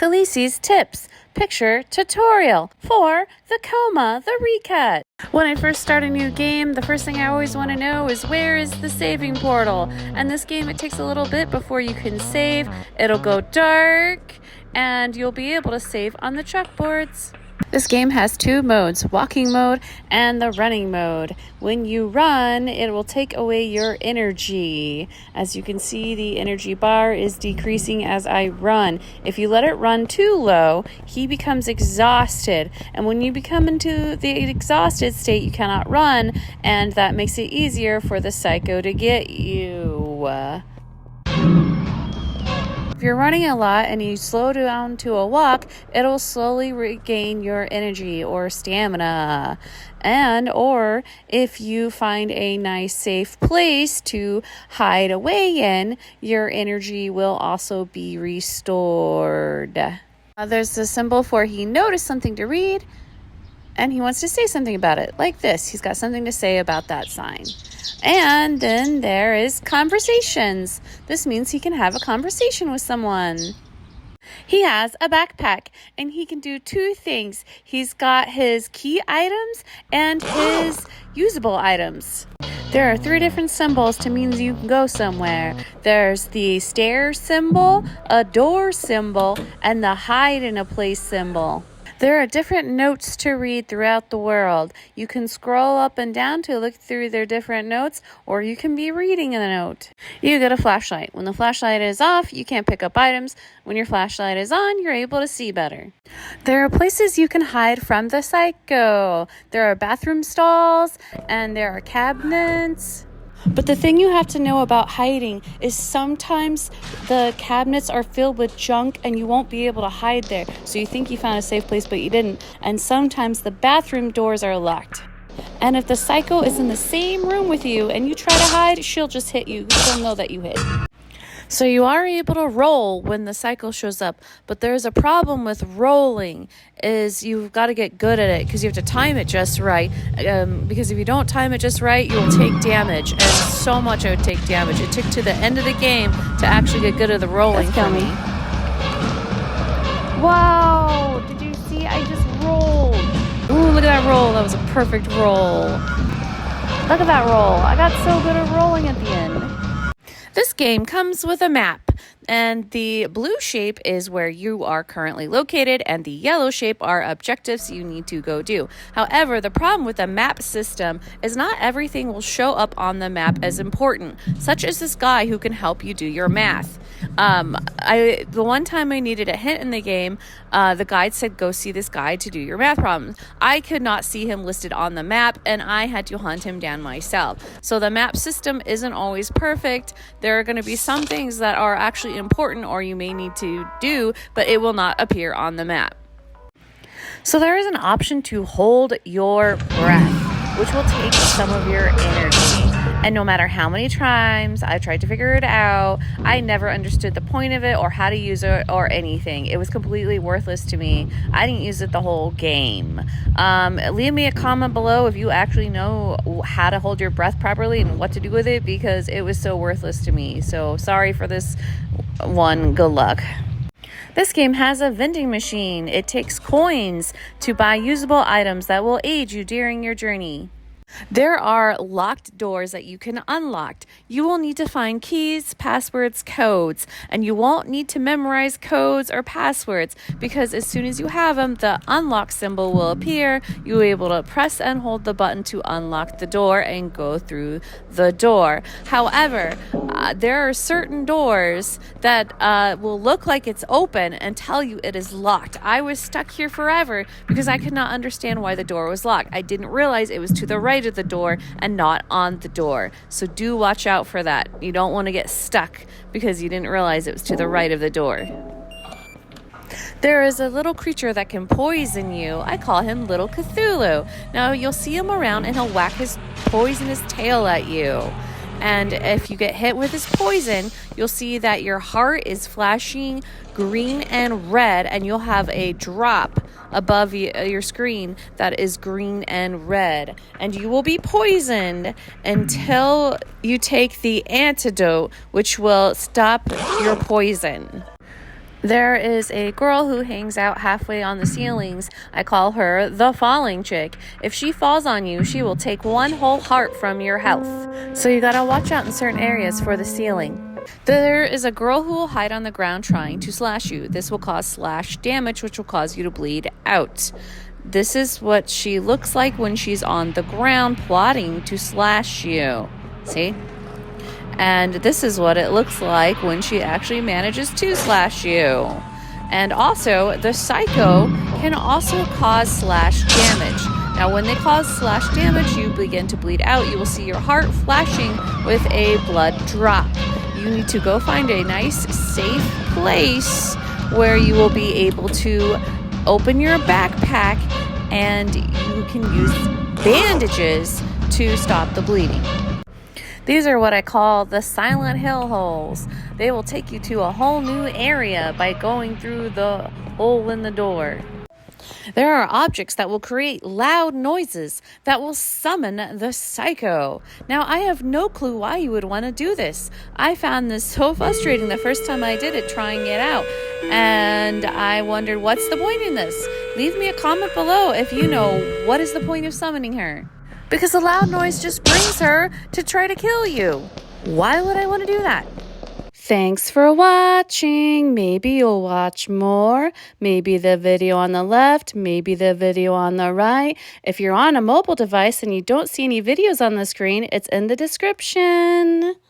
Callise's tips, picture tutorial for the Coma the Recut. When I first start a new game, the first thing I always want to know is where is the saving portal? And this game, it takes a little bit before you can save. It'll go dark and you'll be able to save on the chalkboards. This game has two modes, walking mode and the running mode. When you run, it will take away your energy. As you can see, the energy bar is decreasing as I run. If you let it run too low, he becomes exhausted. And when you become into the exhausted state, you cannot run, and that makes it easier for the psycho to get you. If you're running a lot and you slow down to a walk, it'll slowly regain your energy or stamina. Or if you find a nice safe place to hide away in, your energy will also be restored. There's a symbol for he noticed something to read and he wants to say something about it, like this. He's got something to say about that sign. And then there is conversations. This means he can have a conversation with someone. He has a backpack and he can do two things. He's got his key items and his usable items. There are three different symbols to mean you can go somewhere. There's the stair symbol, a door symbol, and the hide in a place symbol. There are different notes to read throughout the world. You can scroll up and down to look through their different notes, or you can be reading a note. You get a flashlight. When the flashlight is off, you can't pick up items. When your flashlight is on, you're able to see better. There are places you can hide from the psycho. There are bathroom stalls, and there are cabinets. But the thing you have to know about hiding is sometimes the cabinets are filled with junk and you won't be able to hide there. So you think you found a safe place, but you didn't. And sometimes the bathroom doors are locked. And if the psycho is in the same room with you and you try to hide, she'll just hit you. She'll know that you hid. So you are able to roll when the psycho shows up, but there's a problem with rolling, is you've got to get good at it because you have to time it just right, because if you don't time it just right, you'll take damage, and so much I would take damage. It took to the end of the game to actually get good at the rolling for me. Wow, did you see? I just rolled. Ooh, look at that roll. That was a perfect roll. Look at that roll. I got so good at rolling at the end. This game comes with a map, and the blue shape is where you are currently located, and the yellow shape are objectives you need to go do. However, the problem with the map system is not everything will show up on the map as important, such as this guy who can help you do your math. The one time I needed a hint in the game, the guide said, go see this guy to do your math problems. I could not see him listed on the map, and I had to hunt him down myself. So the map system isn't always perfect. There are going to be some things that are actually important or you may need to do, but it will not appear on the map. So there is an option to hold your breath, which will take some of your energy. And no matter how many times I tried to figure it out, I never understood the point of it or how to use it or anything. It was completely worthless to me. I didn't use it the whole game. Leave me a comment below if you actually know how to hold your breath properly and what to do with it, because it was so worthless to me. So sorry for this one. Good luck. This game has a vending machine. It takes coins to buy usable items that will aid you during your journey. There are locked doors that you can unlock. You will need to find keys, passwords, codes, and you won't need to memorize codes or passwords, because as soon as you have them, the unlock symbol will appear. You'll be able to press and hold the button to unlock the door and go through the door. However, there are certain doors that will look like it's open and tell you it is locked. I was stuck here forever because I could not understand why the door was locked. I didn't realize it was to the right of the door and not on the door. So do watch out for that. You don't want to get stuck because you didn't realize it was to the right of the door. There is a little creature that can poison you. I call him Little Cthulhu. Now you'll see him around and he'll whack his poisonous tail at you. And if you get hit with his poison, you'll see that your heart is flashing green and red, and you'll have a drop above your screen that is green and red. And you will be poisoned until you take the antidote, which will stop your poison. There is a girl who hangs out halfway on the ceilings. I call her the falling chick. If she falls on you, she will take one whole heart from your health. So you gotta watch out in certain areas for the ceiling. There is a girl who will hide on the ground trying to slash you. This will cause slash damage, which will cause you to bleed out. This is what she looks like when she's on the ground plotting to slash you. See? And this is what it looks like when she actually manages to slash you. And also, the psycho can also cause slash damage. Now, when they cause slash damage, you begin to bleed out. You will see your heart flashing with a blood drop. You need to go find a nice, safe place where you will be able to open your backpack and you can use bandages to stop the bleeding. These are what I call the Silent Hill holes. They will take you to a whole new area by going through the hole in the door. There are objects that will create loud noises that will summon the psycho. Now, I have no clue why you would want to do this. I found this so frustrating the first time I did it, trying it out. And I wondered, what's the point in this? Leave me a comment below if you know what is the point of summoning her. Because the loud noise just brings her to try to kill you. Why would I want to do that? Thanks for watching. Maybe you'll watch more. Maybe the video on the left, maybe the video on the right. If you're on a mobile device and you don't see any videos on the screen, it's in the description.